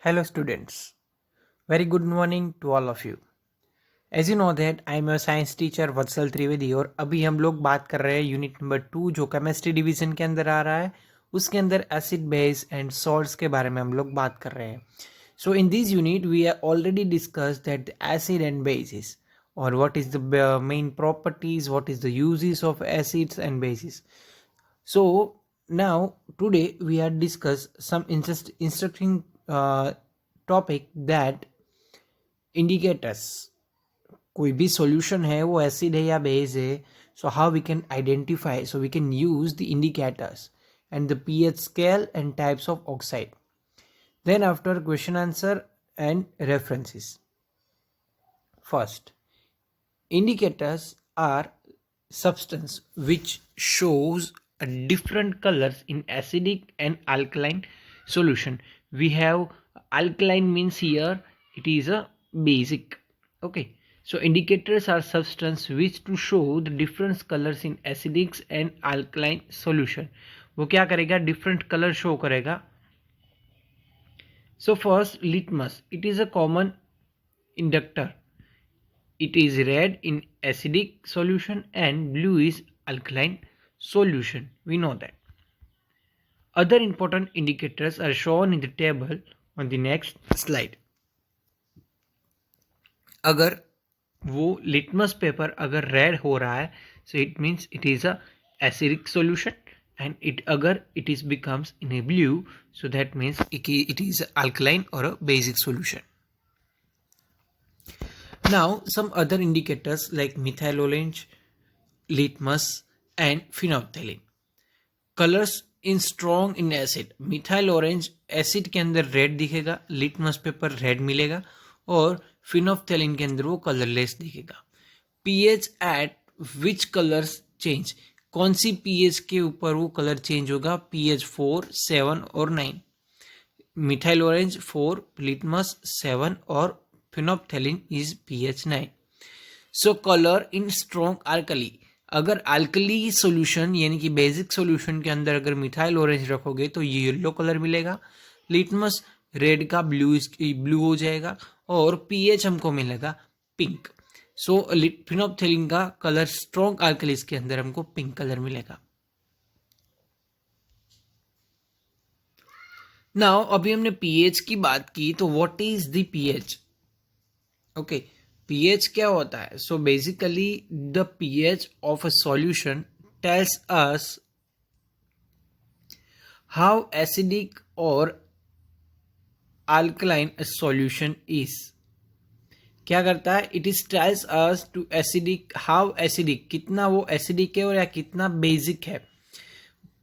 Hello students, very good morning to all of you. As you know that I am your science teacher वत्सल त्रिवेदी और अभी हम लोग बात कर रहे हैं यूनिट नंबर 2 जो केमिस्ट्री डिवीजन के अंदर आ रहा है उसके अंदर एसिड बेस एंड सॉल्ट्स के बारे में हम लोग बात कर रहे हैं. So in this unit we are already discussed that the acid and bases or what is the main properties, what is the uses of acids and bases. So now today we are discuss some interesting topic that indicators. कोई भी solution है वो acid है या base है, so how we can identify, so we can use the indicators and the pH scale and types of oxide. Then after question answer and references. First, indicators are substance which shows a different colors in acidic and alkaline solution. We have alkaline means here it is a basic. Okay, so indicators are substance which to show the different colors in acidic and alkaline solution. वो क्या करेगा, different color show करेगा. So first, litmus, it is a common inductor. It is red in acidic solution and blue is alkaline solution. We know that. Other important indicators are shown in the table on the next slide. अगर वो litmus paper अगर red हो रहा है, so it means it is a acidic solution, and अगर it is becomes in a blue, so that means it is alkaline or a basic solution. Now some other indicators like methyl orange, litmus and phenolphthalein. Colors in strong in acid. Methyl orange acid के अंदर red दिखेगा, litmus paper red मिलेगा और phenolphthalein के अंदर वो colourless दिखेगा. PH eight विच colours change, कौन सी पीएच के ऊपर वो कलर चेंज होगा, पीएच 4, 7 और 9. मिथाइल ऑरेंज 4, लिटमस 7 और phenolphthalein is pH 9. So colour in strong alkali, अगर अल्कली सॉल्यूशन यानी कि बेसिक सॉल्यूशन के अंदर अगर मिथाइल ऑरेंज रखोगे तो ये येलो कलर मिलेगा, लिटमस रेड का ब्लू हो जाएगा और पीएच हमको मिलेगा पिंक. सो फिनोप्थेलिन का कलर स्ट्रॉन्ग अल्कलीज के अंदर हमको पिंक कलर मिलेगा. नाउ अभी हमने पीएच की बात की, तो what is the pH. Okay, pH क्या होता है. So basically the pH of a solution tells us how acidic और अल्कलाइन अ सॉल्यूशन इज. क्या करता है, it is tells us to acidic, how acidic, कितना वो एसिडिक है और या कितना बेसिक है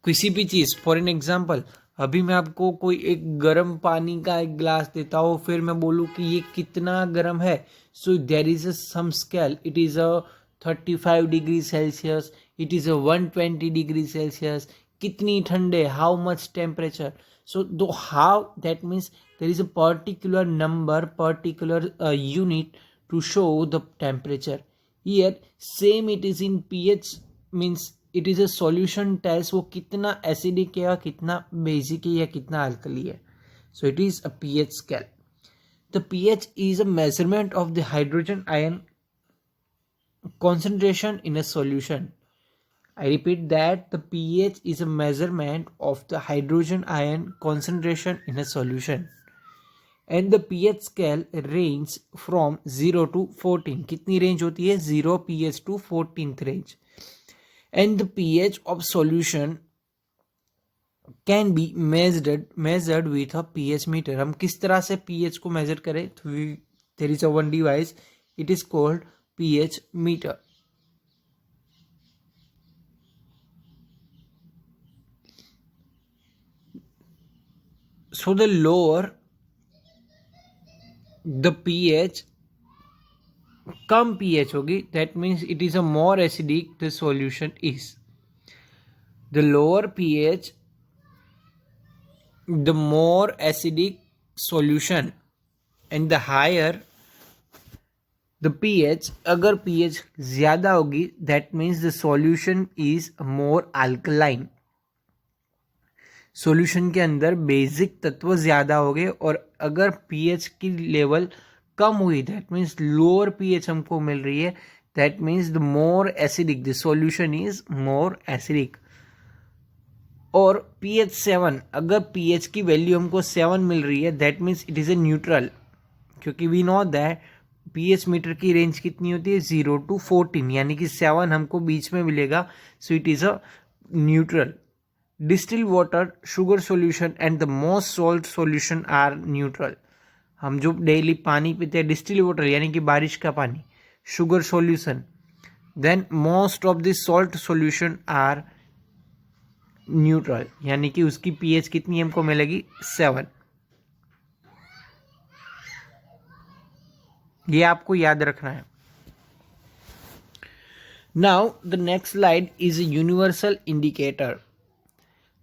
किसी भी चीज. फॉर एन एग्जाम्पल, अभी मैं आपको कोई एक गर्म पानी का एक ग्लास देता हूँ, फिर मैं बोलूँ कि ये कितना गर्म है. So there is a some scale, it is a 35 degree Celsius, it is a 120 degree Celsius. कितनी ठंडे, how much temperature. So though how that means there is a particular number, particular unit to show the temperature. Here same it is in pH, means it is a solution tells वो कितना acidic है या कितना basic है या कितना alkali है. So it is a pH scale. The pH is a measurement of the hydrogen ion concentration in a solution. I repeat that the pH is a measurement of the hydrogen ion concentration in a solution. And the pH scale range from 0 to 14. कितनी range होती है, 0 pH to 14th range. And the pH of solution can be measured with a pH meter. हम किस तरह से pH को measure करें, तो there is a one device, it is called pH meter. So the lower the pH, come pH होगी, that means it is a more acidic the solution is. The lower pH, the more acidic solution, and the higher the pH, अगर pH ज़्यादा होगी that means the solution is more alkaline. Solution के अंदर basic तत्व ज़्यादा हो गए और अगर पीएच की लेवल कम हुई, दैट मीन्स लोअर पीएच हमको मिल रही है, that means the more acidic the solution is more acidic. और पीएच 7, अगर पीएच की वैल्यू हमको 7 मिल रही है, that means it is a neutral, क्योंकि we know that pH meter की रेंज कितनी होती है 0 to 14, यानी कि 7 हमको बीच में मिलेगा, so it is a neutral. Distil water, sugar solution and the most salt solution are neutral. हम जो डेली पानी पीते हैं डिस्टिल वाटर यानी कि बारिश का पानी, sugar solution, then most of the salt solution are neutral, यानी कि उसकी पीएच कितनी हमको मिलेगी 7। ये आपको याद रखना है। Now the next slide is a universal indicator.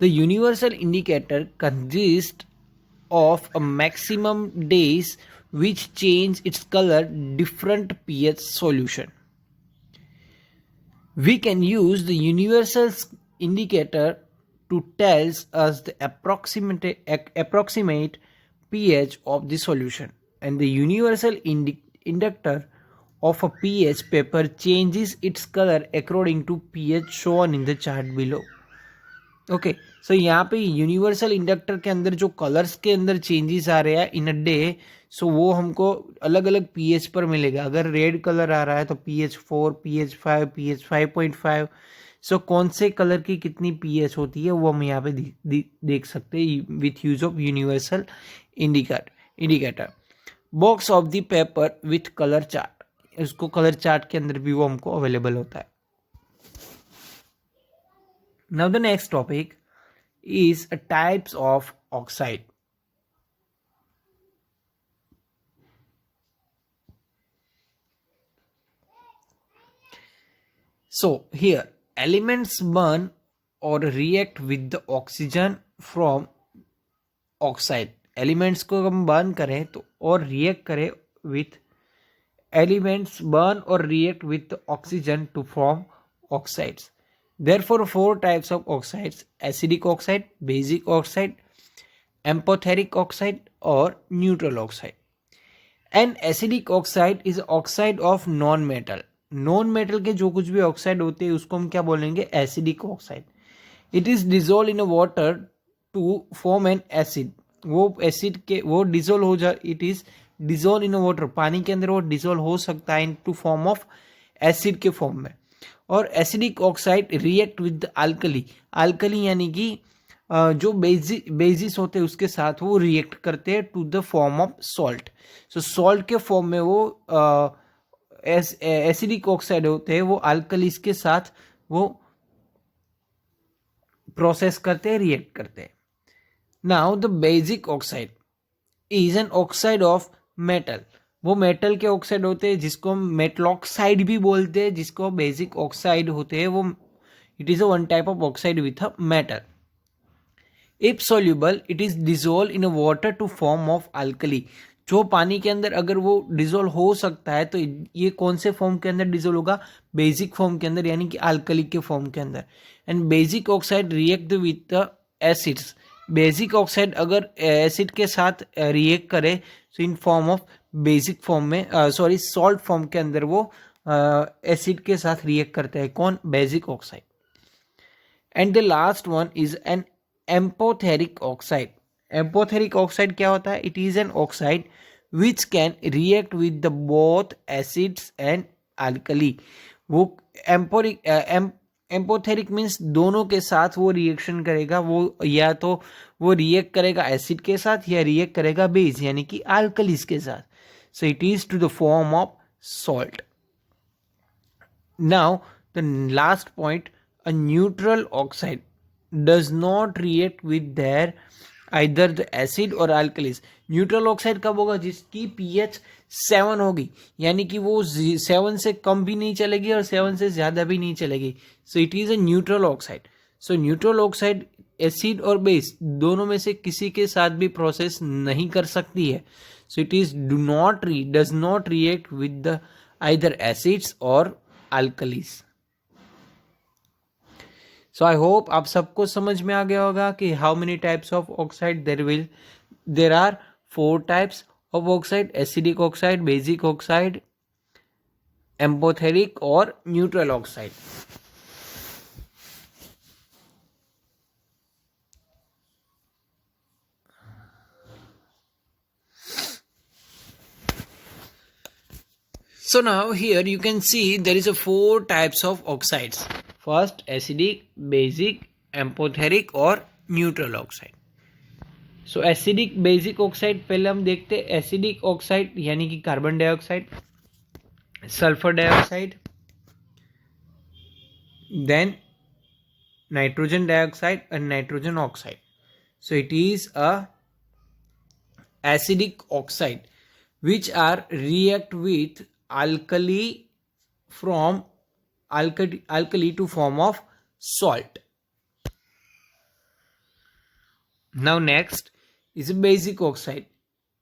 The universal indicator consists of a maximum days which change its color different pH solution. We can use the universal indicator to tell us the approximate pH of the solution, and the universal inductor of a pH paper changes its color according to pH shown in the chart below. Okay, so यहाँ पे universal inductor के अंदर जो colours के अंदर changes आ रहे हैं इन a day, सो वो हमको अलग अलग पीएच पर मिलेगा। अगर रेड कलर आ रहा है तो pH 4, pH 5, pH 5.5। सो कौन से कलर की कितनी पीएच होती है वो हम यहाँ पे देख सकते हैं with use of universal indicator. Box of the paper with colour chart, इसको कलर चार्ट के अंदर भी वो हमको अवेलेबल होता है। Now the next topic is types of oxide. So here elements burn or react with the oxygen from oxide. Elements को हम burn करें तो और react करें with elements burn or react with the oxygen to form oxides. Therefore, 4 types of oxides: acidic oxide, basic oxide, amphoteric oxide or neutral oxide. An acidic oxide is oxide of non-metal. Non-metal के जो कुछ भी oxide होते हैं उसको हम क्या बोलेंगे? Acidic oxide. It is dissolve in water to form an acid. वो एसिड के वो डिजोल्व हो जा, it is dissolve in water, पानी के अंदर वो डिजोल्व हो सकता है in to form of acid के फॉर्म में। और acidic oxide react with alkali, alkali यानी कि जो बेसिस होते हैं उसके साथ वो रिएक्ट करते हैं to the form of salt. So salt के फॉर्म में वो एसिडिक ऑक्साइड होते हैं, वो अल्कलीज के साथ वो प्रोसेस करते हैं, रिएक्ट करते हैं। Now the basic oxide is an oxide of metal. वो मेटल के ऑक्साइड होते हैं जिसको हम मेटल ऑक्साइड भी बोलते हैं, जिसको बेसिक ऑक्साइड होते हैं वो it is a one type of oxide with a metal. If soluble it is dissolve in a water to form of alkali. जो पानी के अंदर अगर वो डिजोल्व हो सकता है तो ये कौन से फॉर्म के अंदर डिजोल्व होगा? बेसिक फॉर्म के अंदर, यानी कि अल्कली के फॉर्म के अंदर। And basic oxide react with the acids. Basic oxide अगर एसिड के साथ रिएक्ट करे तो in form of basic form में सॉल्ट फॉर्म के अंदर वो एसिड के साथ रिएक्ट करते हैं। कौन? Basic oxide. And the last one is an amphoteric oxide. Amphoteric oxide क्या होता है? It is an oxide which can react with the both acids and alkali. वो एम्पोथेरिक मीन्स दोनों के साथ वो रिएक्शन करेगा, वो या तो वो रिएक्ट करेगा एसिड के साथ या रिएक्ट करेगा बेस यानी कि अल्कलीज के साथ। So it is to the form of salt. Now the last point, a neutral oxide does not react with their either the acid or alkalis. Neutral oxide कब होगा? जिसकी pH 7 होगी, यानी कि वो 7 से कम भी नहीं चलेगी और 7 से ज़्यादा भी नहीं चलेगी। सो it is a neutral oxide. So neutral oxide acid और बेस दोनों में से किसी के साथ भी प्रोसेस नहीं कर सकती है। So it is does not react with the either acids और alkalis. सो आई होप आप सबको समझ में आ गया होगा कि how many types of oxide there are 4 types of oxide, acidic oxide, basic oxide, amphoteric और neutral oxide. So now here you can see there is a 4 types of oxides. First acidic, basic, amphoteric और neutral oxide. So acidic basic oxide पहले हम देखते हैं. Acidic oxide यानी कि carbon dioxide, sulphur dioxide, then nitrogen dioxide and nitrogen oxide. So it is a acidic oxide which are react with alkali from alkali to form of salt. Now next is a basic oxide,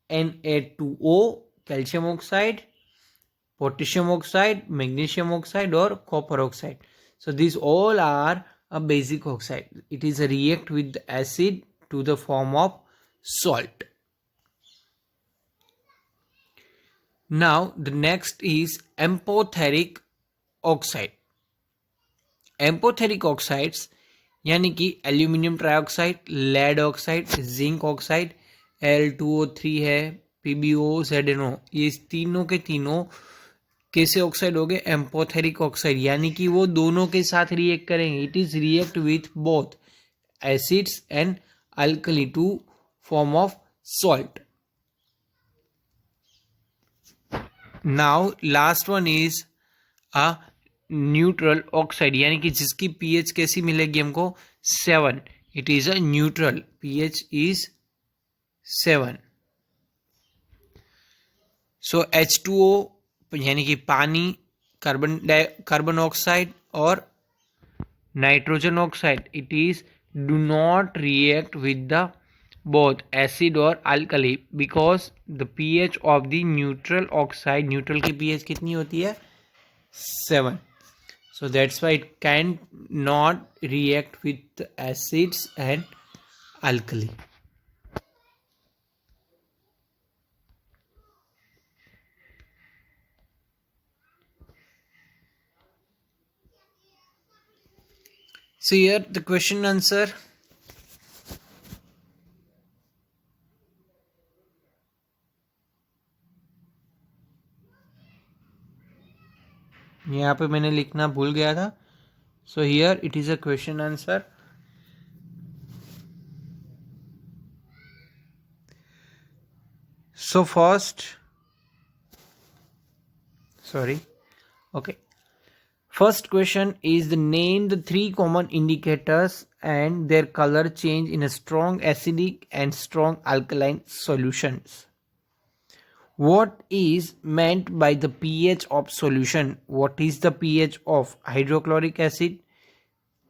Na2O, calcium oxide, potassium oxide, magnesium oxide or copper oxide. So these all are a basic oxide. It is a react with the acid to the form of salt. Now the next is amphoteric oxide. Amphoteric oxides यानी कि aluminium trioxide, lead oxide, zinc oxide, Al2O3 है, PbO, ZnO, ये तीनों के तीनों कैसे oxide हो गए? एम्पोथेरिक ऑक्साइड, यानी कि वो दोनों के साथ रिएक्ट करेंगे. It is react with both acids and alkali to form of salt. Now last one is a neutral oxide, यानी कि जिसकी पीएच कैसी मिलेगी हमको? 7. It is a neutral, pH is 7. So H2O यानी कि पानी, कार्बन ऑक्साइड और nitrogen oxide, it is do not react with the both acid और alkali because the pH of the neutral oxide, neutral की pH कितनी होती है? 7. So that's why it can not react with acids and alkali. So here the question answer. यहाँ पे मैंने लिखना भूल गया था. So here it is a question answer. So first, first question is the name the 3 common indicators and their color change in a strong acidic and strong alkaline solutions. What is meant by the pH of solution? What is the pH of hydrochloric acid,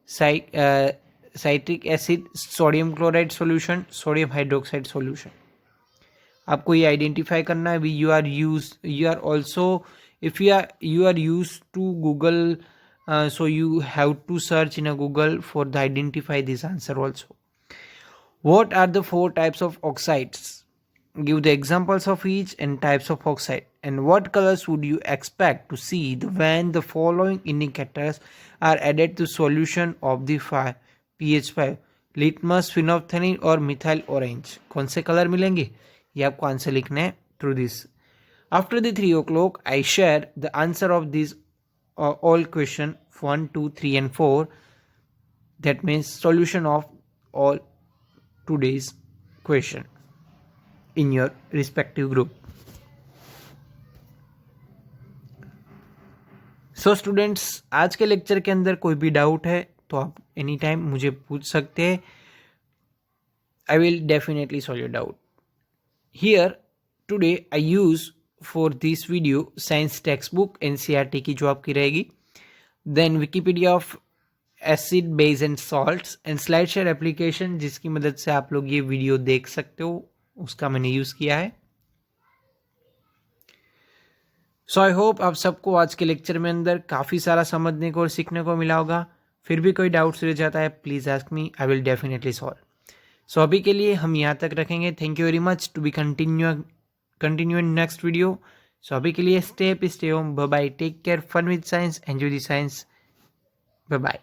citric acid, sodium chloride solution, sodium hydroxide solution? आपको ये identify करना है. You are also if you are use to Google, so you have to search in a Google for the identify this answer also. What are the 4 types of oxides? Give the examples of each and types of oxide. And what colors would you expect to see when the following indicators are added to solution of the pH 5? Litmus, phenolphthalein और methyl orange. कौन से colour मिलेंगे? ये आपको answer लिखना है through this. After the 3 o'clock I share the answer of these all question 1, 2, 3 and 4. That means solution of all today's question in your respective group. So students, आज के lecture के अंदर कोई भी डाउट है तो आप एनी टाइम मुझे पूछ सकते हैं. I will definitely solve your doubt. Here today I use for this video science textbook NCERT की जो आपकी रहेगी, then Wikipedia of acid, base and salts and SlideShare application जिसकी मदद से आप लोग ये वीडियो देख सकते हो, उसका मैंने यूज़ किया है. सो आई होप आप सबको आज के लेक्चर में अंदर काफ़ी सारा समझने को और सीखने को मिला होगा. फिर भी कोई डाउट्स रह जाता है please ask me, I will definitely solve. So अभी के लिए हम यहाँ तक रखेंगे। Thank you very much to be continue in next video. So अभी के लिए stay home, bye bye, take care, fun with science, enjoy the science, bye bye.